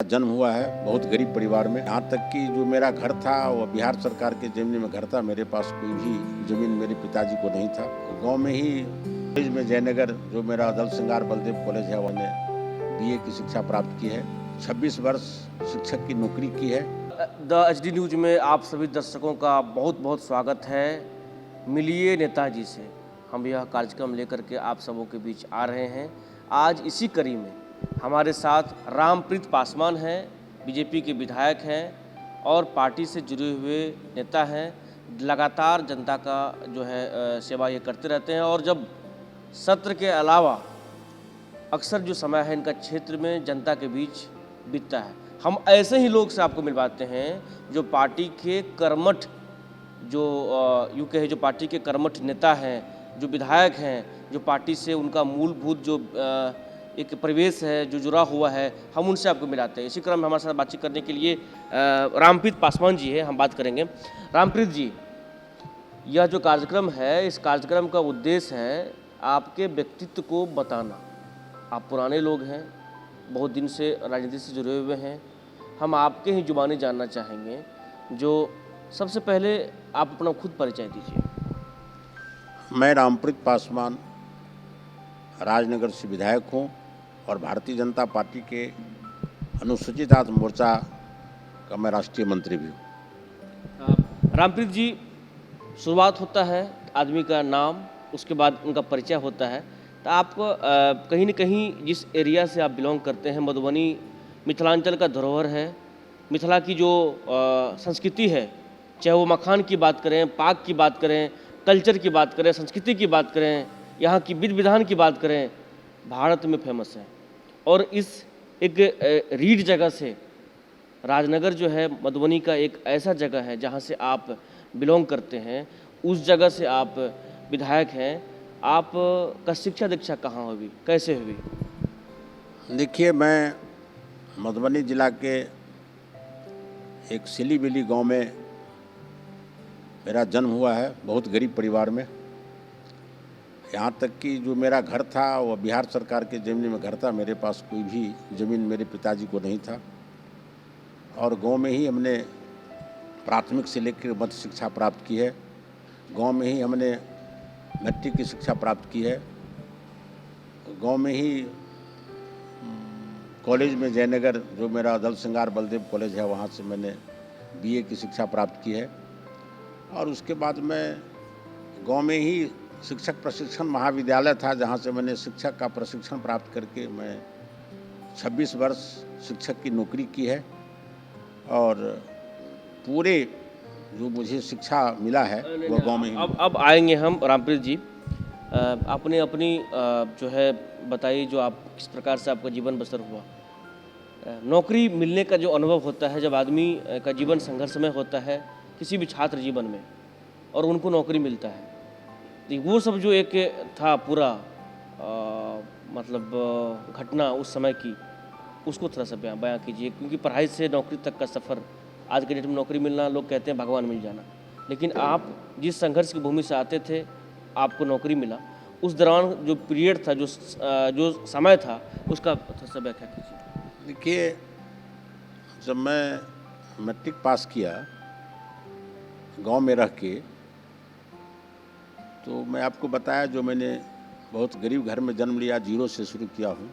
जन्म हुआ है बहुत गरीब परिवार में। यहाँ तक कि जो मेरा घर था वो बिहार सरकार के जमीन में घर था। मेरे पास कोई भी जमीन मेरे पिताजी को नहीं था। गांव में ही कॉलेज में जयनगर जो मेरा दल सिंगार बलदेव कॉलेज है वहाँ बीए की शिक्षा प्राप्त की है। 26 वर्ष शिक्षक की नौकरी की है। द एचडी न्यूज में आप सभी दर्शकों का बहुत बहुत स्वागत है। मिलिए नेताजी से हम यह कार्यक्रम लेकर के आप सबों के बीच आ रहे हैं। आज इसी कड़ी में हमारे साथ रामप्रीत पासवान हैं, बीजेपी के विधायक हैं और पार्टी से जुड़े हुए नेता हैं। लगातार जनता का जो है सेवा ये करते रहते हैं और जब सत्र के अलावा अक्सर जो समय है इनका क्षेत्र में जनता के बीच बीतता है। हम ऐसे ही लोग से आपको मिलवाते हैं जो पार्टी के कर्मठ यूँ कहे जो पार्टी के कर्मठ नेता हैं, जो विधायक हैं, जो पार्टी से उनका मूलभूत जो एक परिवेश है जो जुड़ा हुआ है, हम उनसे आपको मिलाते हैं। इसी क्रम में हमारे साथ बातचीत करने के लिए रामप्रीत पासवान जी है, हम बात करेंगे। रामप्रीत जी, यह जो कार्यक्रम है इस कार्यक्रम का उद्देश्य है आपके व्यक्तित्व को बताना। आप पुराने लोग हैं, बहुत दिन से राजनीति से जुड़े हुए हैं। हम आपके ही जुबानी जानना चाहेंगे। जो सबसे पहले आप अपना खुद परिचय दीजिए। मैं रामप्रीत पासवान राजनगर से विधायक हूँ और भारतीय जनता पार्टी के अनुसूचित जाति मोर्चा का मैं राष्ट्रीय मंत्री भी हूँ। रामप्रीत जी, शुरुआत होता है आदमी का नाम, उसके बाद उनका परिचय होता है। तो आपको कहीं न कहीं जिस एरिया से आप बिलोंग करते हैं, मधुबनी मिथिलांचल का धरोहर है। मिथिला की जो संस्कृति है, चाहे वो मखान की बात करें, पाक की बात करें, कल्चर की बात करें, संस्कृति की बात करें, यहाँ की विधि विधान की बात करें, भारत में फेमस है। और इस एक रीढ़ जगह से राजनगर जो है मधुबनी का एक ऐसा जगह है जहाँ से आप बिलोंग करते हैं, उस जगह से आप विधायक हैं। आप का शिक्षा दीक्षा कहाँ हुई, कैसे हुई? देखिए, मैं मधुबनी जिला के एक सिलीबिली गांव में मेरा जन्म हुआ है, बहुत गरीब परिवार में। यहाँ तक कि जो मेरा घर था वो बिहार सरकार के ज़मीन में घर था। मेरे पास कोई भी ज़मीन मेरे पिताजी को नहीं था और गांव में ही हमने प्राथमिक से लेकर मध्य शिक्षा प्राप्त की है। गांव में ही हमने मैट्रिक की शिक्षा प्राप्त की है। गांव में ही कॉलेज में जयनगर जो मेरा दल सिंगार बलदेव कॉलेज है वहाँ से मैंने बीए की शिक्षा प्राप्त की है। और उसके बाद मैं गांव में ही शिक्षक प्रशिक्षण महाविद्यालय था जहाँ से मैंने शिक्षक का प्रशिक्षण प्राप्त करके मैं 26 वर्ष शिक्षक की नौकरी की है। और पूरे जो मुझे शिक्षा मिला है वो गांव में ही। अब आएंगे हम रामप्रीत जी। आपने अपनी जो है बताइए जो आप किस प्रकार से आपका जीवन बसर हुआ। नौकरी मिलने का जो अनुभव होता है जब आदमी का जीवन संघर्षमय होता है किसी भी छात्र जीवन में और उनको नौकरी मिलता है, तो वो सब जो एक था पूरा मतलब घटना उस समय की, उसको थोड़ा सा बयां कीजिए। क्योंकि पढ़ाई से नौकरी तक का सफ़र, आज के डेट में नौकरी मिलना लोग कहते हैं भगवान मिल जाना, लेकिन आप जिस संघर्ष की भूमि से आते थे आपको नौकरी मिला, उस दौरान जो पीरियड था, जो समय था, उसका थोड़ा सा व्याख्या कीजिए। देखिए, जब मैं मैट्रिक पास किया गांव में रह के, तो मैं आपको बताया जो मैंने बहुत गरीब घर में जन्म लिया, जीरो से शुरू किया हूँ।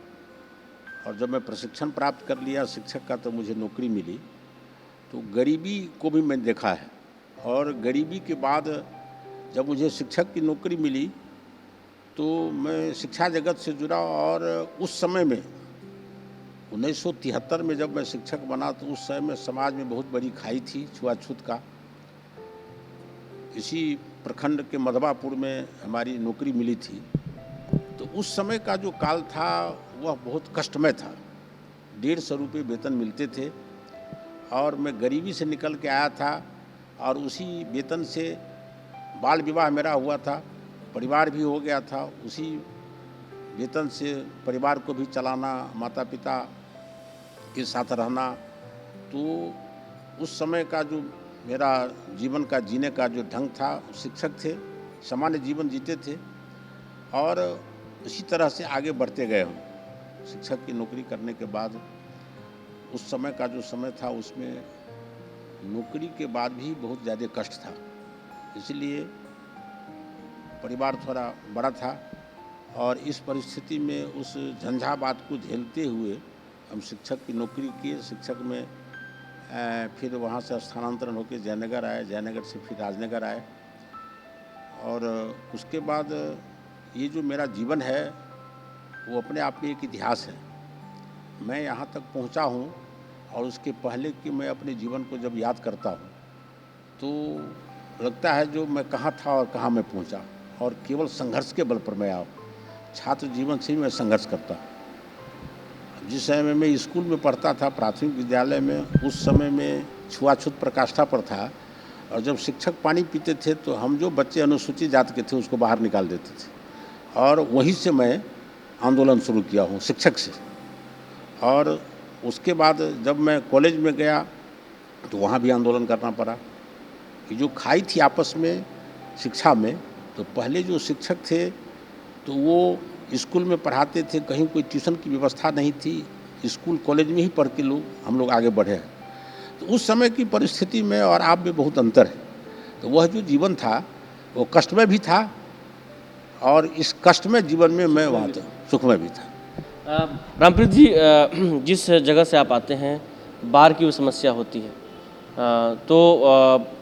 और जब मैं प्रशिक्षण प्राप्त कर लिया शिक्षक का तो मुझे नौकरी मिली। तो गरीबी को भी मैंने देखा है और गरीबी के बाद जब मुझे शिक्षक की नौकरी मिली तो मैं शिक्षा जगत से जुड़ा। और उस समय में 1973 में जब मैं शिक्षक बना तो उस समय में समाज में बहुत बड़ी खाई थी छुआछूत का। इसी प्रखंड के मधवापुर में हमारी नौकरी मिली थी। तो उस समय का जो काल था वह बहुत कष्टमय था। 150 रुपये वेतन मिलते थे और मैं गरीबी से निकल के आया था और उसी वेतन से बाल विवाह मेरा हुआ था, परिवार भी हो गया था। उसी वेतन से परिवार को भी चलाना, माता पिता के साथ रहना। तो उस समय का जो मेरा जीवन का जीने का जो ढंग था, शिक्षक थे, सामान्य जीवन जीते थे और इसी तरह से आगे बढ़ते गए हम। शिक्षक की नौकरी करने के बाद उस समय का जो समय था उसमें नौकरी के बाद भी बहुत ज़्यादा कष्ट था, इसलिए परिवार थोड़ा बड़ा था और इस परिस्थिति में उस झंझावात को झेलते हुए हम शिक्षक की नौकरी किए। शिक्षक में फिर वहाँ से स्थानांतरण होकर जयनगर आए, जयनगर से फिर राजनगर आए और उसके बाद ये जो मेरा जीवन है वो अपने आप में एक इतिहास है। मैं यहाँ तक पहुँचा हूँ और उसके पहले कि मैं अपने जीवन को जब याद करता हूँ तो लगता है जो मैं कहाँ था और कहाँ मैं पहुँचा, और केवल संघर्ष के बल पर मैं आया। छात्र जीवन से ही मैं संघर्ष करता। जिस समय मैं स्कूल में पढ़ता था, प्राथमिक विद्यालय में, उस समय में छुआछूत प्रकाष्ठा पर था और जब शिक्षक पानी पीते थे तो हम जो बच्चे अनुसूचित जाति के थे उसको बाहर निकाल देते थे और वहीं से मैं आंदोलन शुरू किया हूँ शिक्षक से। और उसके बाद जब मैं कॉलेज में गया तो वहाँ भी आंदोलन करना पड़ा कि जो खाई थी आपस में शिक्षा में, तो पहले जो शिक्षक थे तो वो स्कूल में पढ़ाते थे, कहीं कोई ट्यूशन की व्यवस्था नहीं थी, स्कूल कॉलेज में ही पढ़ के हम लोग आगे बढ़े हैं। तो उस समय की परिस्थिति में और आप में बहुत अंतर है। तो वह जो जीवन था वो कष्टमय भी था और इस कष्टमय जीवन में मैं वहाँ था, सुखमय भी था। रामप्रीत जी, जिस जगह से आप आते हैं बाढ़ की समस्या होती है, तो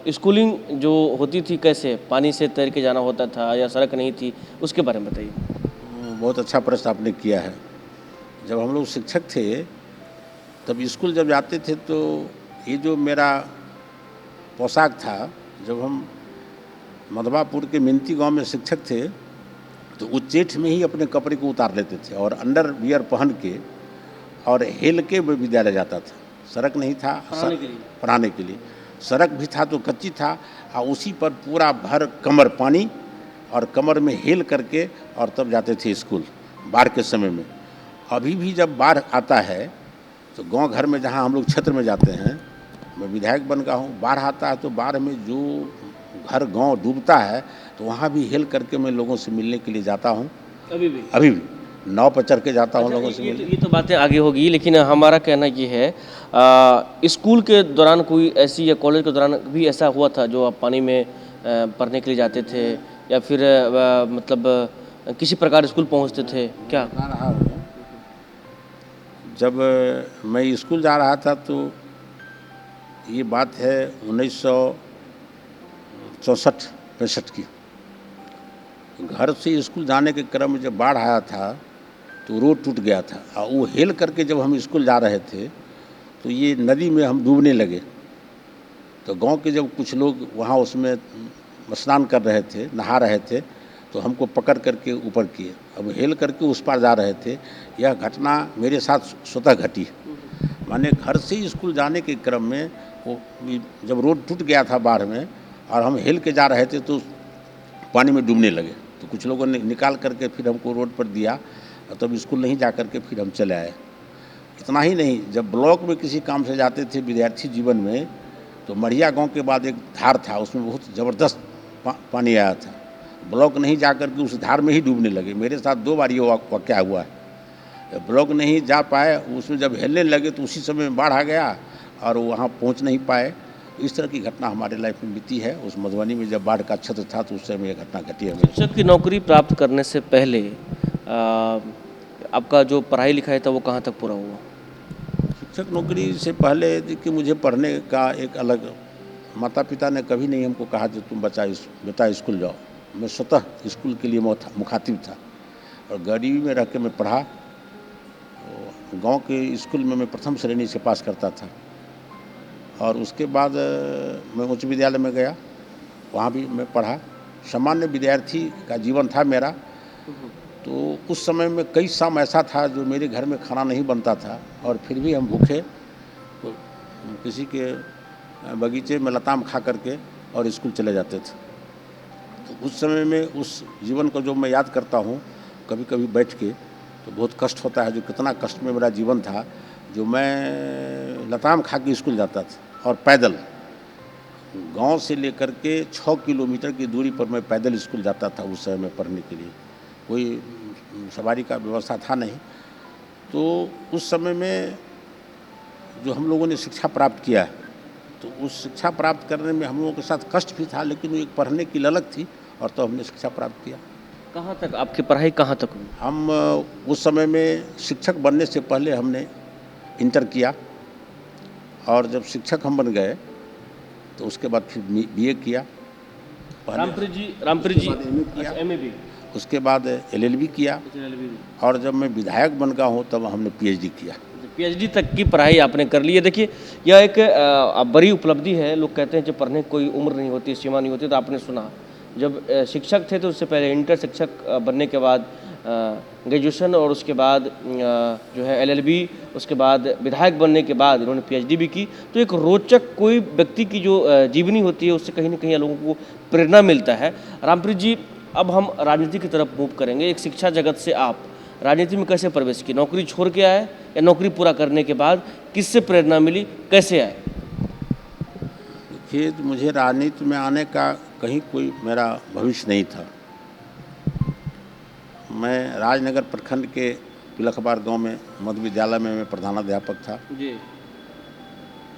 स्कूलिंग जो होती थी कैसे, पानी से तैर के जाना होता था या सड़क नहीं थी, उसके बारे में बताइए। बहुत अच्छा प्रश्न आपने किया है। जब हम लोग शिक्षक थे तब स्कूल जब जाते थे तो ये जो मेरा पोशाक था, जब हम मधवापुर के मिंती गांव में शिक्षक थे तो उच्चेठ में ही अपने कपड़े को उतार लेते थे और अंडर वियर पहन के और हेल के विद्यालय जाता था। सड़क नहीं था पढ़ाने के लिए, सड़क भी था तो कच्ची था और उसी पर पूरा भर कमर पानी और कमर में हेल करके और तब जाते थे स्कूल बाढ़ के समय में। अभी भी जब बाढ़ आता है तो गांव घर में जहां हम लोग क्षेत्र में जाते हैं, मैं विधायक बन गया हूँ, बाढ़ आता है तो बाढ़ में जो घर गांव डूबता है तो वहाँ भी हेल करके मैं लोगों से मिलने के लिए जाता हूँ। अभी भी नाव पर चढ़ के जाता हूँ लोगों से मिलने। ये तो बातें आगे होगी, लेकिन हमारा कहना ये है, स्कूल के दौरान कोई ऐसी या कॉलेज के दौरान भी ऐसा हुआ था जो आप पानी में पढ़ने के लिए जाते थे या फिर मतलब किसी प्रकार स्कूल पहुँचते थे क्या? बता रहा हूँ, जब मैं स्कूल जा रहा था तो ये बात है 1964-65 की। घर से स्कूल जाने के क्रम में जब बाढ़ आया था तो रोड टूट गया था और वो हेल करके जब हम स्कूल जा रहे थे तो ये नदी में हम डूबने लगे। तो गांव के जब कुछ लोग वहाँ उसमें स्नान कर रहे थे, नहा रहे थे, तो हमको पकड़ करके ऊपर किए। अब हेल करके उस पार जा रहे थे। यह घटना मेरे साथ स्वतः घटी। माने घर से स्कूल जाने के क्रम में वो जब रोड टूट गया था बाढ़ में और हम हेल के जा रहे थे तो पानी में डूबने लगे। तो कुछ लोगों ने निकाल करके फिर हमको रोड पर दिया और तब स्कूल नहीं जा करके फिर हम चले आए। इतना ही नहीं, जब ब्लॉक में किसी काम से जाते थे विद्यार्थी जीवन में तो मढ़िया गांव के बाद एक धार था, उसमें बहुत ज़बरदस्त पानी आया था। ब्लॉक नहीं जा करके उस धार में ही डूबने लगे। मेरे साथ 2 बार ये वाक़या हुआ है। ब्लॉक नहीं जा पाए, उसमें जब हेलने लगे तो उसी समय बाढ़ आ गया और वहाँ पहुँच नहीं पाए। इस तरह की घटना हमारे लाइफ में बीती है। उस मधुबनी में जब बाढ़ का क्षेत्र था तो उस समय यह घटना घटी है। शिक्षक की नौकरी प्राप्त करने से पहले आपका जो पढ़ाई लिखाई था वो कहाँ तक पूरा हुआ? शिक्षक नौकरी से पहले कि मुझे पढ़ने का एक अलग, माता पिता ने कभी नहीं हमको कहा कि तुम बेटा स्कूल जाओ। मैं स्वतः स्कूल के लिए मुखातिब था और गरीबी में रह के मैं पढ़ा। गांव के स्कूल में मैं प्रथम श्रेणी से पास करता था और उसके बाद मैं उच्च विद्यालय में गया, वहाँ भी मैं पढ़ा। सामान्य विद्यार्थी का जीवन था मेरा। तो उस समय में कई शाम ऐसा था जो मेरे घर में खाना नहीं बनता था और फिर भी हम भूखे तो किसी के बगीचे में लताम खा करके और स्कूल चले जाते थे। तो उस समय में उस जीवन को जो मैं याद करता हूँ कभी कभी बैठ के तो बहुत कष्ट होता है, जो कितना कष्ट में मेरा जीवन था। जो मैं लताम खा के स्कूल जाता था और पैदल गांव से लेकर के 6 किलोमीटर की दूरी पर मैं पैदल स्कूल जाता था उस समय में पढ़ने के लिए। कोई सवारी का व्यवस्था था नहीं। तो उस समय में जो हम लोगों ने शिक्षा प्राप्त किया है, तो उस शिक्षा प्राप्त करने में हम लोगों के साथ कष्ट भी था, लेकिन वो एक पढ़ने की ललक थी और तो हमने शिक्षा प्राप्त किया। कहाँ तक आपकी पढ़ाई कहाँ तक हुई? हम उस समय में शिक्षक बनने से पहले हमने इंटर किया, और जब शिक्षक हम बन गए तो उसके बाद फिर बीए किया। रामप्रीत जी MA किया, अच्छा, MA भी, उसके बाद LLB किया, LLB भी। और जब मैं विधायक बन गया हूँ तब हमने PhD किया। PhD तक की पढ़ाई आपने कर ली है। देखिए, यह एक बड़ी उपलब्धि है। लोग कहते हैं जब पढ़ने की कोई उम्र नहीं होती, सीमा नहीं होती, तो आपने सुना जब शिक्षक थे तो उससे पहले इंटर शिक्षक बनने के बाद ग्रेजुएशन, और उसके बाद जो है LLB, उसके बाद विधायक बनने के बाद इन्होंने PhD भी की। तो एक रोचक, कोई व्यक्ति की जो जीवनी होती है उससे कहीं ना कहीं लोगों को प्रेरणा मिलता है। रामप्रीत जी, अब हम राजनीति की तरफ मूव करेंगे। एक शिक्षा जगत से आप राजनीति में कैसे प्रवेश की? नौकरी छोड़ के आए या नौकरी पूरा करने के बाद? किससे प्रेरणा मिली, कैसे आए? देखिए, मुझे राजनीति में आने का कहीं कोई मेरा भविष्य नहीं था। मैं राजनगर प्रखंड के तिलकबार गांव में मध्य विद्यालय में मैं प्रधानाध्यापक था जी।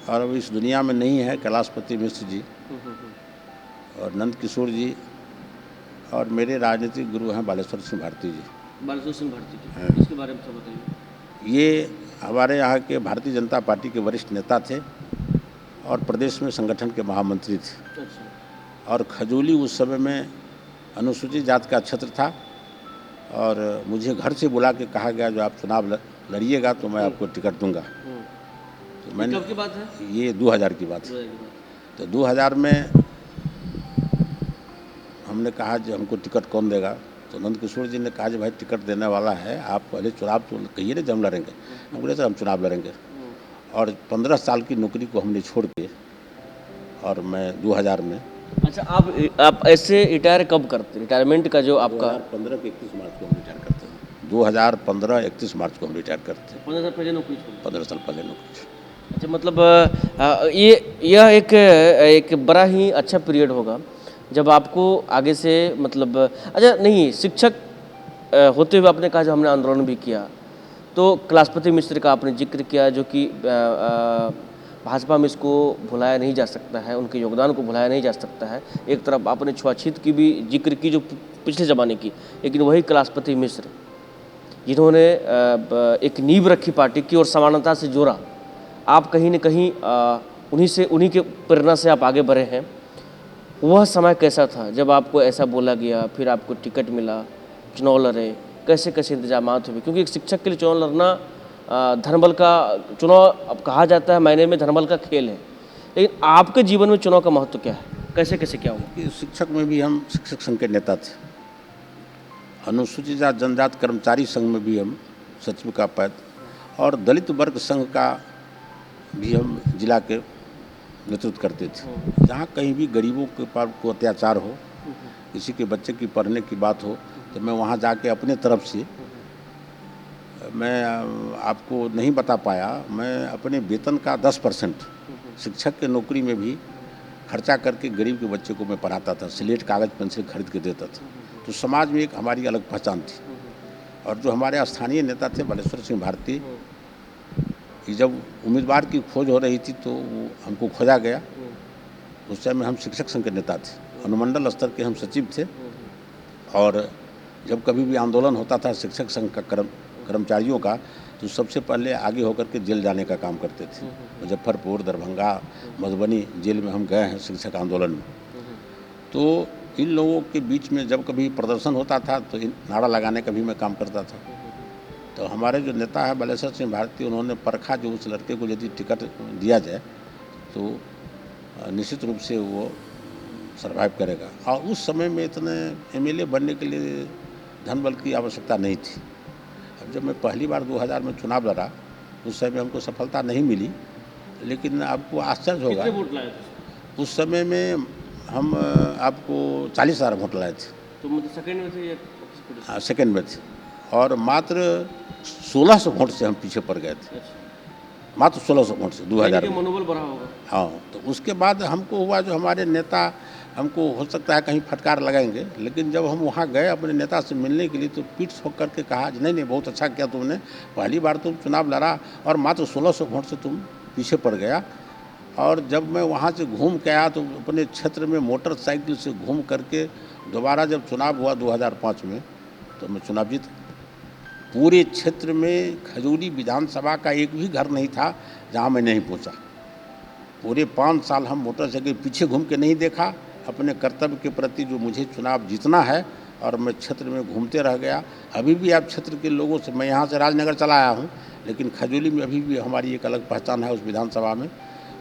और अब इस दुनिया में नहीं है कैलाशपति मिश्र जी और नंद किशोर जी, और मेरे राजनीतिक गुरु हैं बालेश्वर सिंह भारती जी। बालेश्वर सिंह भारती जी, इसके बारे में थोड़ा बताइए। ये हमारे यहाँ के भारतीय जनता पार्टी के वरिष्ठ नेता थे और प्रदेश में संगठन के महामंत्री थे। अच्छा। और खजूली उस समय में अनुसूचित जाति का क्षेत्र था, और मुझे घर से बुला के कहा गया जो आप चुनाव लड़िएगा तो मैं आपको टिकट दूंगा। तो मैंने, कब की बात है? ये 2000 की बात है। तो 2000 में हमने कहा जो हमको टिकट कौन देगा, तो नंद किशोर जी ने कहा कि भाई टिकट देने वाला है, आप पहले चुनाव तो कहिए ना, जब हम लड़ेंगे। हम बोले सर हम चुनाव लड़ेंगे। और 15 साल की नौकरी को हमने छोड़ के, और मैं 2000 में। अच्छा, आप ऐसे रिटायर कब करते? रिटायरमेंट का जो आपका 2015 के 31 मार्च को हम रिटायर करते हैं। 2015 31 मार्च को हम रिटायर करते हैं। 15 साल पहले नौकरी छोड़ी? 15 साल पहले नौकरी छोड़ी। अच्छा, मतलब यह एक बड़ा ही अच्छा पीरियड होगा जब आपको आगे से, मतलब अच्छा नहीं, शिक्षक होते हुए आपने कहा जब हमने आंदोलन भी किया, तो कैलाशपति मिश्र का आपने जिक्र किया, जो कि भाजपा में इसको भुलाया नहीं जा सकता है, उनके योगदान को भुलाया नहीं जा सकता है। एक तरफ आपने छुआछूत की भी जिक्र की जो पिछले ज़माने की, लेकिन वही कैलाशपति मिश्र जिन्होंने एक नींव रखी पार्टी की और समानता से जोड़ा, आप कहीं न कहीं उन्हीं के प्रेरणा से आप आगे बढ़े हैं। वह समय कैसा था जब आपको ऐसा बोला गया, फिर आपको टिकट मिला, चुनाव लड़े, कैसे कैसे इंतजामात हुए? क्योंकि एक शिक्षक के लिए चुनाव लड़ना धर्मबल का चुनाव, अब कहा जाता है मायने में धर्मबल का खेल है, लेकिन आपके जीवन में चुनाव का महत्व क्या है? कैसे कैसे क्या हुआ? कि शिक्षक में भी हम शिक्षक संघ के नेता थे, अनुसूचित जाति जनजाति कर्मचारी संघ में भी हम सचिव का पद, और दलित वर्ग संघ का भी हम जिला के नेतृत्व करते थे। जहाँ कहीं भी गरीबों के पास को अत्याचार हो, किसी के बच्चे की पढ़ने की बात हो, तो मैं वहाँ जाके अपने तरफ से, मैं आपको नहीं बता पाया, मैं अपने वेतन का 10% शिक्षक के नौकरी में भी खर्चा करके गरीब के बच्चे को मैं पढ़ाता था, स्लेट कागज़ पेंसिल खरीद के देता था। तो समाज में एक हमारी अलग पहचान थी। और जो हमारे स्थानीय नेता थे बालेश्वर सिंह भारती, जब उम्मीदवार की खोज हो रही थी तो वो हमको खोजा गया। उस समय हम शिक्षक संघ के नेता थे, अनुमंडल स्तर के हम सचिव थे, और जब कभी भी आंदोलन होता था शिक्षक संघ का कर्मचारियों का, तो सबसे पहले आगे होकर के जेल जाने का काम करते थे। मुजफ्फरपुर, दरभंगा, मधुबनी जेल में हम गए हैं शिक्षक आंदोलन में। तो इन लोगों के बीच में जब कभी प्रदर्शन होता था तो नारा लगाने का भी मैं काम करता था। तो हमारे जो नेता है बालेश्वर सिंह भारती, उन्होंने परखा जो उस लड़के को यदि टिकट दिया जाए तो निश्चित रूप से वो सर्वाइव करेगा। और उस समय में इतने MLA बनने के लिए धन बल की आवश्यकता नहीं थी। अब जब मैं पहली बार 2000 में चुनाव लड़ा, उस समय हमको सफलता नहीं मिली, लेकिन आपको आश्चर्य होगा, कितने वोट लाए थे? उस समय में हम आपको 40,000 वोट लाए थे। तो मतलब सेकंड में थे या हाँ, सेकेंड में थे, और मात्र 1600 वोट से हम पीछे पड़ गए थे। मात्र 1600 वोट से 2000 में। मनोबल बढ़ा होगा। हाँ, तो उसके बाद हमको हुआ जो हमारे नेता हमको हो सकता है कहीं फटकार लगाएंगे, लेकिन जब हम वहाँ गए अपने नेता से मिलने के लिए तो पीठ ठोक करके कहा नहीं नहीं बहुत अच्छा किया तुमने, पहली बार तुम चुनाव लड़ा और मात्र 1600 वोट से तुम पीछे पड़ गया। और जब मैं वहाँ से घूम के आया तो अपने क्षेत्र में मोटरसाइकिल से घूम करके दोबारा जब चुनाव हुआ 2005 में, तो मैं चुनाव जीता। पूरे क्षेत्र में खजूरी विधानसभा का एक भी घर नहीं था जहाँ मैं नहीं पहुँचा। पूरे 5 साल हम मोटरसाइकिल पीछे घूम के नहीं देखा। अपने कर्तव्य के प्रति जो मुझे चुनाव जीतना है, और मैं क्षेत्र में घूमते रह गया। अभी भी आप क्षेत्र के लोगों से, मैं यहाँ से राजनगर चला आया हूँ, लेकिन खजूली में अभी भी हमारी एक अलग पहचान है उस विधानसभा में।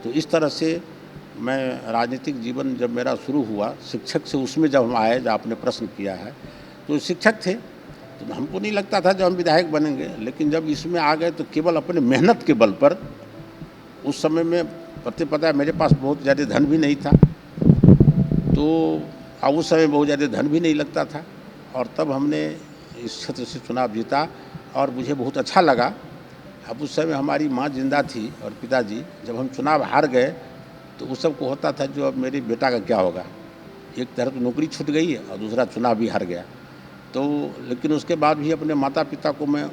तो इस तरह से मैं राजनीतिक जीवन जब मेरा शुरू हुआ, शिक्षक से उसमें जब हम आए, जब आपने प्रश्न किया है, तो शिक्षक थे तो हमको नहीं लगता था जब हम विधायक बनेंगे, लेकिन जब इसमें आ गए तो केवल अपने मेहनत के बल पर, उस समय में पता है मेरे पास बहुत ज़्यादा धन भी नहीं था, तो उस समय बहुत ज़्यादा धन भी नहीं लगता था, और तब हमने इस क्षेत्र से चुनाव जीता और मुझे बहुत अच्छा लगा। अब उस समय हमारी माँ जिंदा थी और पिताजी, जब हम चुनाव हार गए तो उस सबको होता था जो अब मेरे बेटा का क्या होगा। एक तरफ नौकरी छूट गई है और दूसरा चुनाव भी हार गया। तो लेकिन उसके बाद भी अपने माता पिता को मैं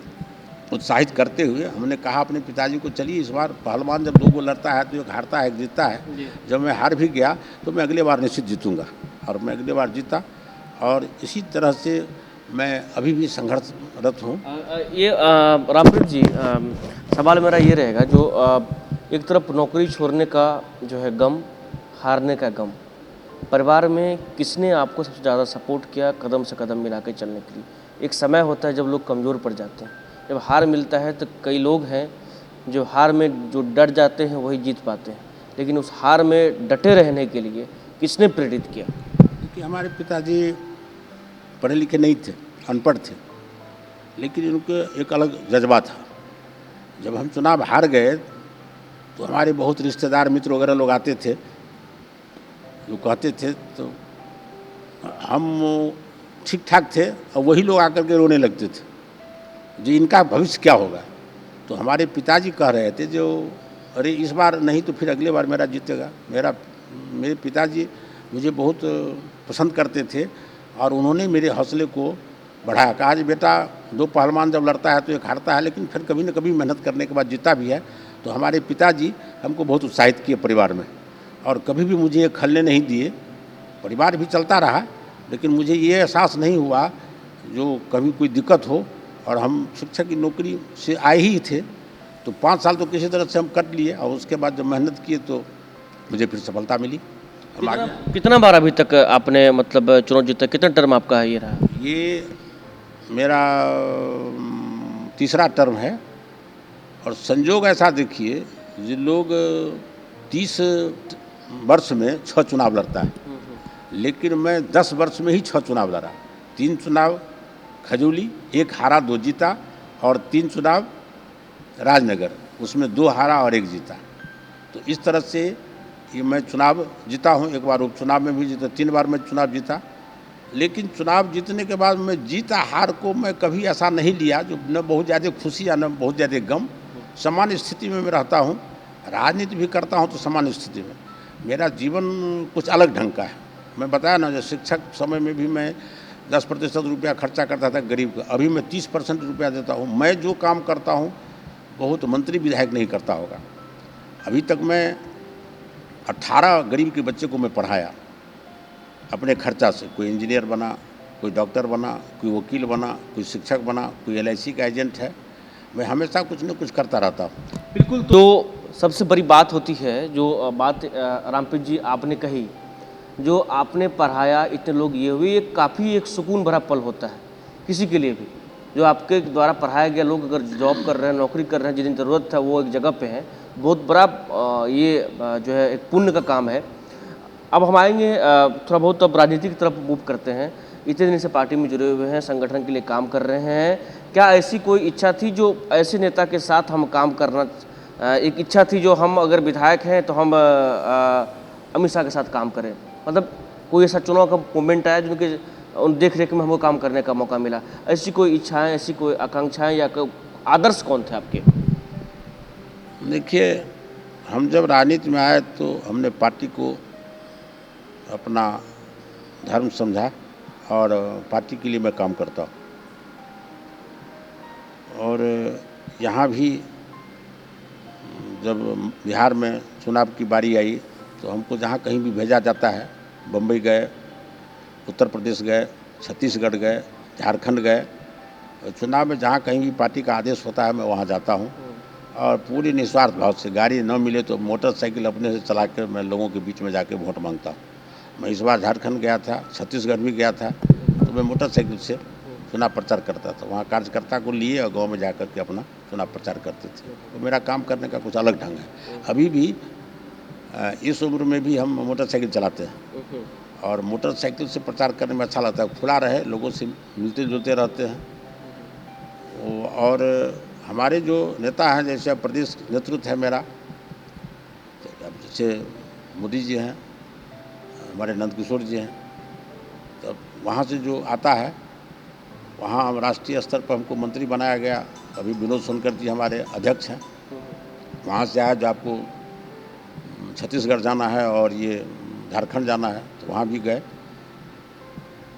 उत्साहित करते हुए हमने कहा अपने पिताजी को, चलिए इस बार पहलवान जब 2 गो लड़ता है तो एक हारता है एक जीतता है। जब मैं हार भी गया तो मैं अगले बार निश्चित जीतूँगा, और मैं अगले बार जीता। और इसी तरह से मैं अभी भी संघर्षरत हूँ। ये रामप्रीत जी, सवाल मेरा ये रहेगा, जो एक तरफ नौकरी छोड़ने का जो है गम, हारने का गम, परिवार में किसने आपको सबसे ज़्यादा सपोर्ट किया कदम से कदम मिला के चलने के लिए? एक समय होता है जब लोग कमज़ोर पड़ जाते हैं, जब हार मिलता है तो कई लोग हैं जो हार में जो डर जाते हैं वही जीत पाते हैं, लेकिन उस हार में डटे रहने के लिए किसने प्रेरित किया? क्योंकि हमारे पिताजी पढ़े लिखे नहीं थे, अनपढ़ थे, लेकिन उनके एक अलग जज्बा था। जब हम चुनाव हार गए तो हमारे बहुत रिश्तेदार मित्र वगैरह लोग आते थे, जो कहते थे, तो हम ठीक ठाक थे, और वही लोग आकर के रोने लगते थे जी इनका भविष्य क्या होगा। तो हमारे पिताजी कह रहे थे जो, अरे इस बार नहीं तो फिर अगले बार मेरा जीतेगा। मेरे पिताजी मुझे बहुत पसंद करते थे, और उन्होंने मेरे हौसले को बढ़ाया। कहा जी बेटा, 2 पहलवान जब लड़ता है तो एक हारता है, लेकिन फिर कभी न कभी मेहनत करने के बाद जीता भी है। तो हमारे पिताजी हमको बहुत उत्साहित किए परिवार में, और कभी भी मुझे खलने नहीं दिए। परिवार भी चलता रहा, लेकिन मुझे ये एहसास नहीं हुआ जो कभी कोई दिक्कत हो। और हम शिक्षक की नौकरी से आए ही थे, तो 5 साल तो किसी तरह से हम कट लिए, और उसके बाद जब मेहनत किए तो मुझे फिर सफलता मिली। कितना बार अभी तक आपने मतलब चुनाव जीता? कितना टर्म आपका है ये रहा? ये मेरा तीसरा टर्म है, और संजोग ऐसा देखिए, जो लोग 30 वर्ष में 6 चुनाव लड़ता है, लेकिन मैं 10 वर्ष में ही 6 चुनाव लड़ा। 3 चुनाव खजूली, 1 हारा 2 जीता, और 3 चुनाव राजनगर, उसमें 2 हारा और 1 जीता। तो इस तरह से ये मैं चुनाव जीता हूँ। एक बार उपचुनाव में भी जीता, 3 बार मैं चुनाव जीता। लेकिन चुनाव जीतने के बाद मैं जीता हार को मैं कभी ऐसा नहीं लिया जो न बहुत ज़्यादा खुशी या न बहुत ज़्यादा गम। सामान्य स्थिति में मैं रहता हूँ, राजनीति भी करता हूँ तो सामान्य स्थिति में। मेरा जीवन कुछ अलग ढंग का है। मैं बताया ना, जो शिक्षक समय में भी मैं 10% रुपया खर्चा करता था गरीब का, अभी मैं 30% रुपया देता हूँ। मैं जो काम करता हूँ बहुत मंत्री विधायक नहीं करता होगा। अभी तक मैं 18 गरीब के बच्चे को मैं पढ़ाया अपने खर्चा से। कोई इंजीनियर बना, कोई डॉक्टर बना, कोई वकील बना, कोई शिक्षक बना, कोई LIC का एजेंट है। मैं हमेशा कुछ न कुछ करता रहता हूँ। बिल्कुल। तो सबसे बड़ी बात होती है, जो बात रामप्रीत जी आपने कही, जो आपने पढ़ाया, इतने लोग ये हुए, ये काफ़ी एक सुकून भरा पल होता है किसी के लिए भी। जो आपके द्वारा पढ़ाया गया लोग अगर जॉब कर रहे हैं, नौकरी कर रहे हैं, जितनी ज़रूरत है वो एक जगह पे है, बहुत बड़ा ये जो है एक पुण्य का काम है। अब हम आएंगे थोड़ा बहुत, अब राजनीति की तरफ मूव करते हैं। इतने दिन से पार्टी में जुड़े हुए हैं, संगठन के लिए काम कर रहे हैं। क्या ऐसी कोई इच्छा थी जो ऐसे नेता के साथ हम काम करना, एक इच्छा थी जो हम अगर विधायक हैं तो हम अमित शाह के साथ काम करें? मतलब कोई ऐसा चुनाव का मोमेंट आया जिनके उन देख रेख में हमको काम करने का मौका मिला? ऐसी कोई इच्छाएं, ऐसी कोई आकांक्षाएं, या आदर्श कौन थे आपके? देखिए, हम जब राजनीति में आए तो हमने पार्टी को अपना धर्म समझा, और पार्टी के लिए मैं काम करता हूँ। और यहाँ भी जब बिहार में चुनाव की बारी आई तो हमको जहाँ कहीं भी भेजा जाता है, बम्बई गए, उत्तर प्रदेश गए, छत्तीसगढ़ गए, झारखंड गए, चुनाव में जहाँ कहीं भी पार्टी का आदेश होता है मैं वहाँ जाता हूँ और पूरी निस्वार्थ भाव से, गाड़ी न मिले तो मोटरसाइकिल अपने से चला कर मैं लोगों के बीच में जाके वोट मांगता हूँ। मैं इस बार झारखंड गया था, छत्तीसगढ़ भी गया था, तो मैं मोटरसाइकिल से चुनाव प्रचार करता था। वहाँ कार्यकर्ता को लिए और गांव में जाकर के अपना चुनाव प्रचार करते थे। तो मेरा काम करने का कुछ अलग ढंग है। अभी भी इस उम्र में भी हम मोटरसाइकिल चलाते हैं और मोटरसाइकिल से प्रचार करने में अच्छा लगता है। खुला रहे, लोगों से मिलते जुलते रहते हैं। और हमारे जो नेता हैं, जैसे प्रदेश नेतृत्व है मेरा, जैसे मोदी जी हैं, हमारे नंदकिशोर जी हैं, तो वहाँ से जो आता है, वहाँ हम राष्ट्रीय स्तर पर हमको मंत्री बनाया गया। अभी विनोद सोनकर जी हमारे अध्यक्ष हैं। वहाँ से आया जो आपको छत्तीसगढ़ जाना है और ये झारखंड जाना है, तो वहाँ भी गए।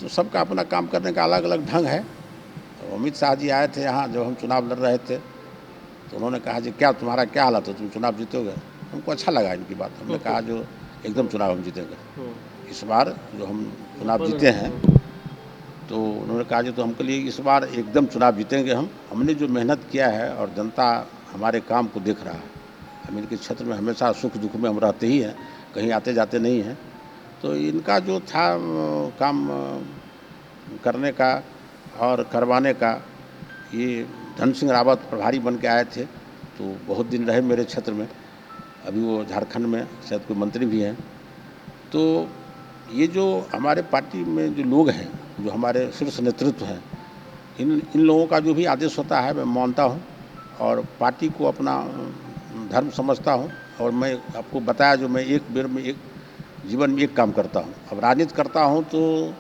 तो सबका अपना काम करने का अलग अलग ढंग है। अमित शाह जी आए थे यहाँ जब हम चुनाव लड़ रहे थे, तो उन्होंने कहा जी क्या तुम्हारा क्या हालत है, तुम चुनाव जीतोगे? हमको अच्छा लगा इनकी बात। हमने कहा जो एकदम चुनाव हम जीतेंगे। इस बार जो हम चुनाव जीते हैं, तो उन्होंने कहा जी तो हमके लिए इस बार एकदम चुनाव जीतेंगे हम। हमने जो मेहनत किया है और जनता हमारे काम को देख रहा है। हम इनके क्षेत्र में हमेशा सुख दुख में हम रहते ही हैं, कहीं आते जाते नहीं हैं। तो इनका जो था काम करने का और करवाने का, ये धन सिंह रावत प्रभारी बन के आए थे, तो बहुत दिन रहे मेरे क्षेत्र में। अभी वो झारखंड में शायद कोई मंत्री भी हैं। तो ये जो हमारे पार्टी में जो लोग हैं, जो हमारे शीर्ष नेतृत्व हैं, इन लोगों का जो भी आदेश होता है मैं मानता हूँ और पार्टी को अपना धर्म समझता हूँ। और मैं आपको बताया जो मैं एक बेर में एक जीवन में एक काम करता हूँ। अब राजनीति करता हूँ तो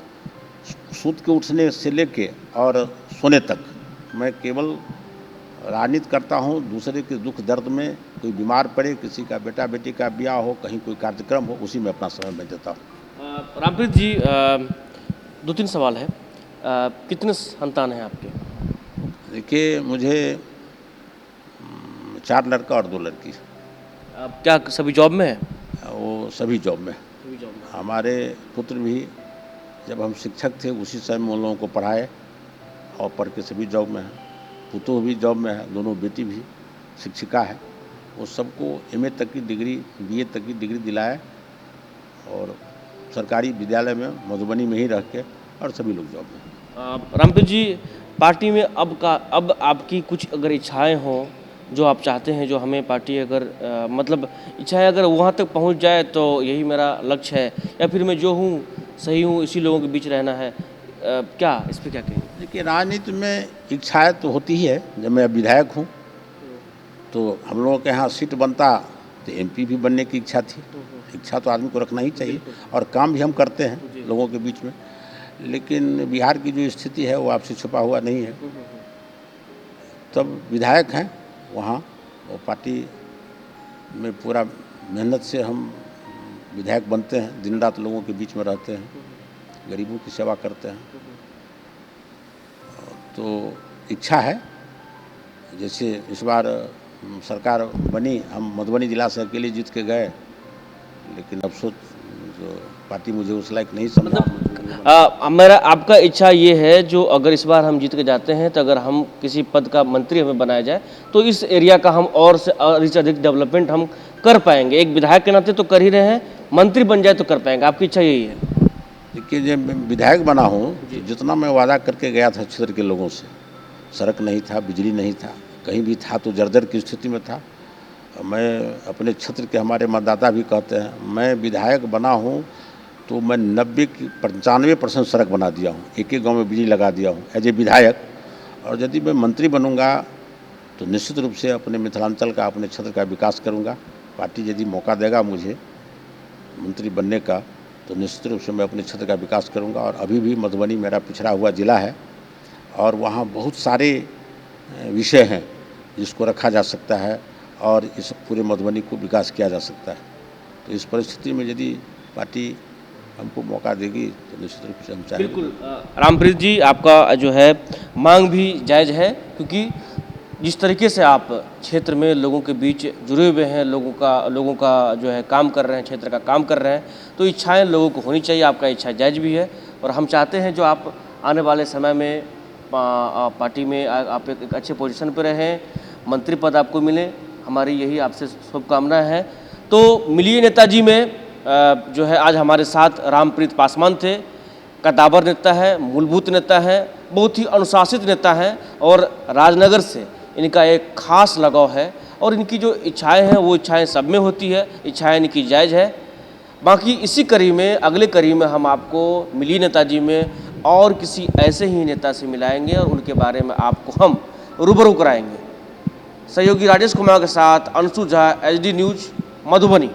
सूत के उठने से लेके और सोने तक मैं केवल राजनीति करता हूँ। दूसरे के दुख दर्द में, कोई बीमार पड़े, किसी का बेटा बेटी का ब्याह हो, कहीं कोई कार्यक्रम हो, उसी में अपना समय मैं देता हूँ। रामप्रीत जी, 2-3 सवाल है। कितने संतान हैं आपके? देखिए, मुझे 4 लड़का और 2 लड़की। आप क्या सभी जॉब में हैं? वो सभी जॉब में। सभी जॉब में। हमारे पुत्र भी जब हम शिक्षक थे उसी समय में उन लोगों को पढ़ाए और पढ़ के सभी जॉब में हैं। पुतोह भी जॉब में है, दोनों बेटी भी शिक्षिका है। वो सबको MA तक की डिग्री, BA तक की डिग्री दिलाए और सरकारी विद्यालय में मधुबनी में ही रह के, और सभी लोग जॉब में। रामप्रीत जी, पार्टी में अब आपकी कुछ अगर इच्छाएं हों जो आप चाहते हैं, जो हमें पार्टी अगर मतलब इच्छाएं अगर वहाँ तक पहुँच जाए तो यही मेरा लक्ष्य है, या फिर मैं जो हूँ सही हूँ, इसी लोगों के बीच रहना है, क्या इस पर क्या कहेंगे? देखिए, राजनीति में इच्छाएं तो होती ही है। जब मैं विधायक हूँ तो हम लोगों के यहाँ सीट बनता तो MP भी बनने की इच्छा थी। इच्छा तो आदमी को रखना ही चाहिए और काम भी हम करते हैं लोगों के बीच में। लेकिन बिहार की जो स्थिति है वो आपसे छुपा हुआ नहीं है। तब विधायक हैं वहाँ, वो पार्टी में पूरा मेहनत से हम विधायक बनते हैं, दिन रात लोगों के बीच में रहते हैं, गरीबों की सेवा करते हैं। तो इच्छा है, जैसे इस बार सरकार बनी, हम मधुबनी जिला से अकेले जीत के गए, लेकिन अफसोस जो पार्टी मुझे उस लायक नहीं समझा। मेरा आपका इच्छा ये है जो अगर इस बार हम जीत के जाते हैं तो अगर हम किसी पद का मंत्री हमें बनाया जाए तो इस एरिया का हम और से अधिक डेवलपमेंट हम कर पाएंगे। एक विधायक के नाते तो कर ही रहे हैं, मंत्री बन जाए तो कर पाएंगे। आपकी इच्छा यही है? देखिए, जब मैं विधायक बना हूँ तो जितना मैं वादा करके गया था क्षेत्र के लोगों से, सड़क नहीं था, बिजली नहीं था, कहीं भी था तो जर्जर की स्थिति में था। मैं अपने क्षेत्र के, हमारे मतदाता भी कहते हैं, मैं विधायक बना हूँ तो मैं 95% सड़क बना दिया हूँ, एक गांव में बिजली लगा दिया हूँ एज ए विधायक। और यदि मैं मंत्री बनूंगा तो निश्चित रूप से अपने मिथिलांचल का, अपने क्षेत्र का विकास करूंगा। पार्टी यदि मौका देगा मुझे मंत्री बनने का तो निश्चित रूप से मैं अपने क्षेत्र का विकास करूंगा। और अभी भी मधुबनी मेरा पिछड़ा हुआ ज़िला है और वहाँ बहुत सारे विषय हैं जिसको रखा जा सकता है और इस पूरे मधुबनी को विकास किया जा सकता है। तो इस परिस्थिति में यदि पार्टी हमको मौका देगी तो निश्चित रूप से हम चाहेंगे। बिल्कुल। रामप्रीत जी, आपका जो है मांग भी जायज़ है, क्योंकि जिस तरीके से आप क्षेत्र में लोगों के बीच जुड़े हुए हैं, लोगों का जो है काम कर रहे हैं, क्षेत्र का काम कर रहे हैं, तो इच्छाएं लोगों को होनी चाहिए। आपका इच्छा जायज़ भी है और हम चाहते हैं जो आप आने वाले समय में पार्टी में आप एक अच्छे पोजीशन पर रहें, मंत्री पद आपको मिले, हमारी यही आपसे शुभकामनाएं हैं। तो मिलिए नेताजी में जो है आज हमारे साथ रामप्रीत पासवान थे। कद्दावर नेता है, मूलभूत नेता है, बहुत ही अनुशासित नेता है और राजनगर से इनका एक खास लगाव है और इनकी जो इच्छाएं हैं वो इच्छाएं सब में होती है, इच्छाएं इनकी जायज़ है। बाकी इसी कड़ी में, अगले कड़ी में हम आपको मिलिए नेताजी में और किसी ऐसे ही नेता से मिलाएंगे और उनके बारे में आपको हम रूबरू कराएंगे। सहयोगी राजेश कुमार के साथ अंशु झा, HD न्यूज़, मधुबनी।